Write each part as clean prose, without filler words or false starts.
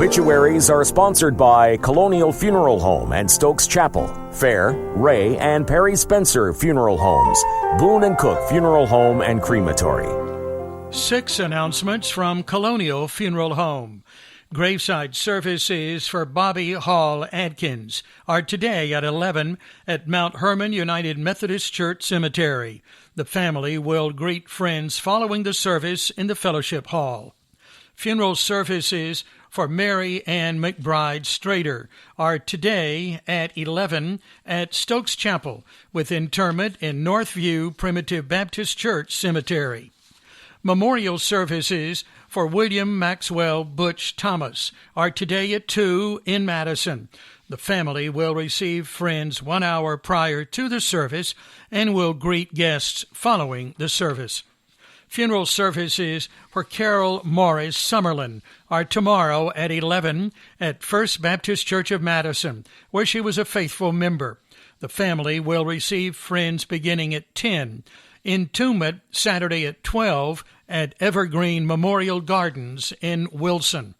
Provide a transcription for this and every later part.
Obituaries are sponsored by Colonial Funeral Home and Stokes Chapel, Fair, Ray, and Perry Spencer Funeral Homes, Boone and Cook Funeral Home and Crematory. 6 announcements from Colonial Funeral Home. Graveside services for Bobby Hall Adkins are today at 11 at Mount Hermon United Methodist Church Cemetery. The family will greet friends following the service in the Fellowship Hall. Funeral services for Mary Ann McBride Strader are today at 11 at Stokes Chapel, with interment in Northview Primitive Baptist Church Cemetery. Memorial services for William Maxwell Butch Thomas are today at 2 in Madison. The family will receive friends 1 hour prior to the service and will greet guests following the service. Funeral services for Carol Morris Summerlin are tomorrow at 11 at First Baptist Church of Madison, where she was a faithful member. The family will receive friends beginning at 10. Entombment Saturday at 12 at Evergreen Memorial Gardens in Wilson.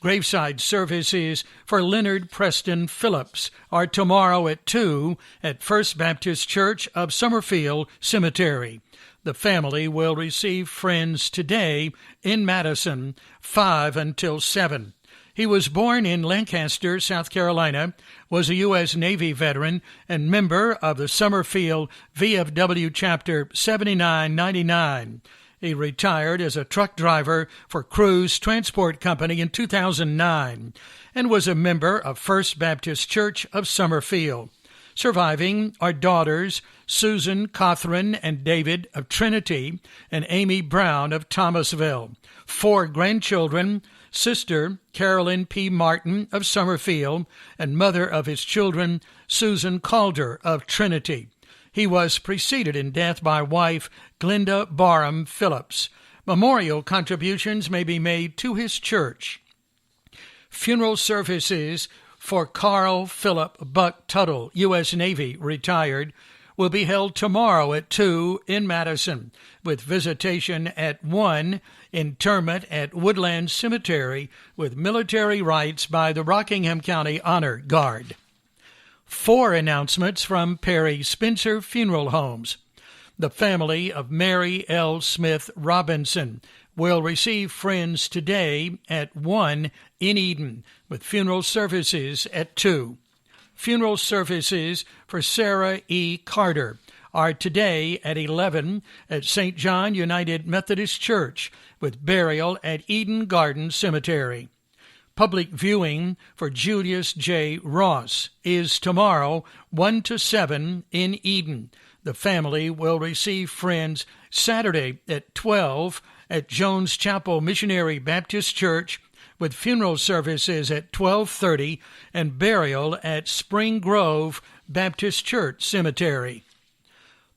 Graveside services for Leonard Preston Phillips are tomorrow at 2 at First Baptist Church of Summerfield Cemetery. The family will receive friends today in Madison, 5 until 7. He was born in Lancaster, South Carolina, was a U.S. Navy veteran and member of the Summerfield VFW Chapter 7999. He retired as a truck driver for Cruise Transport Company in 2009 and was a member of First Baptist Church of Summerfield. Surviving are daughters Susan, Catherine, and David of Trinity and Amy Brown of Thomasville. 4 grandchildren, sister Carolyn P. Martin of Summerfield and mother of his children, Susan Calder of Trinity. He was preceded in death by wife Glenda Barham Phillips. Memorial contributions may be made to his church. Funeral services for Carl Philip Buck Tuttle, U.S. Navy, retired, will be held tomorrow at 2 in Madison, with visitation at 1, interment at Woodland Cemetery, with military rites by the Rockingham County Honor Guard. 4 announcements from Perry Spencer Funeral Homes. The family of Mary L. Smith Robinson will receive friends today at 1 in Eden, with funeral services at 2. Funeral services for Sarah E. Carter are today at 11 at St. John United Methodist Church, with burial at Eden Garden Cemetery. Public viewing for Julius J. Ross is tomorrow 1 to 7 in Eden. The family will receive friends Saturday at 12 at Jones Chapel Missionary Baptist Church, with funeral services at 12:30 and burial at Spring Grove Baptist Church Cemetery.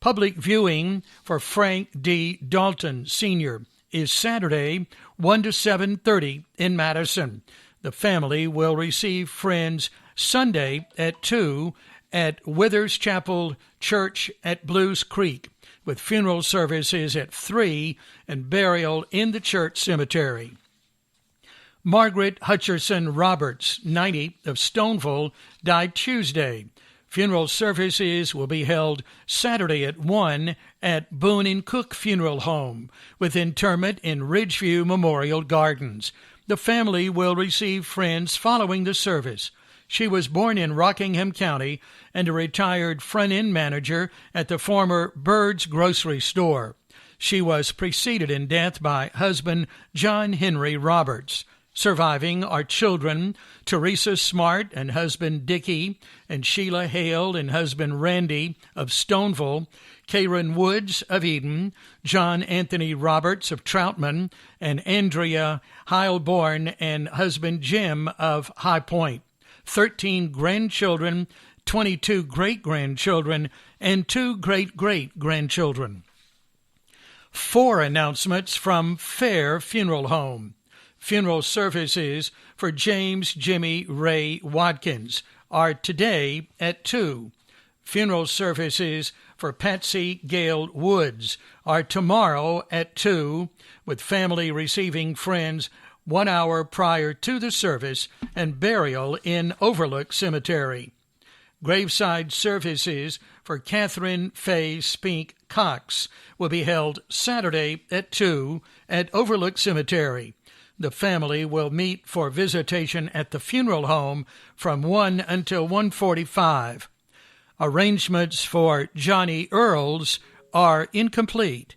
Public viewing for Frank D. Dalton, Sr. is Saturday 1 to 7:30 in Madison. The family will receive friends Sunday at 2 at Withers Chapel Church at Blues Creek, with funeral services at 3 and burial in the church cemetery. Margaret Hutcherson Roberts, 90, of Stoneville, died Tuesday. Funeral services will be held Saturday at 1 at Boone and Cook Funeral Home, with interment in Ridgeview Memorial Gardens. The family will receive friends following the service. She was born in Rockingham County and a retired front-end manager at the former Bird's Grocery Store. She was preceded in death by husband John Henry Roberts. Surviving are children Teresa Smart and husband Dickie, and Sheila Hale and husband Randy of Stoneville, Karen Woods of Eden, John Anthony Roberts of Troutman, and Andrea Heilborn and husband Jim of High Point. 13 grandchildren, 22 great-grandchildren, and 2 great-great-grandchildren. 4 announcements from Fair Funeral Home. Funeral services for James Jimmy Ray Watkins are today at 2. Funeral services for Patsy Gale Woods are tomorrow at 2, with family receiving friends 1 hour prior to the service, and burial in Overlook Cemetery. Graveside services for Catherine Faye Spink Cox will be held Saturday at 2 at Overlook Cemetery. The family will meet for visitation at the funeral home from 1 until 1:45. Arrangements for Johnny Earls are incomplete.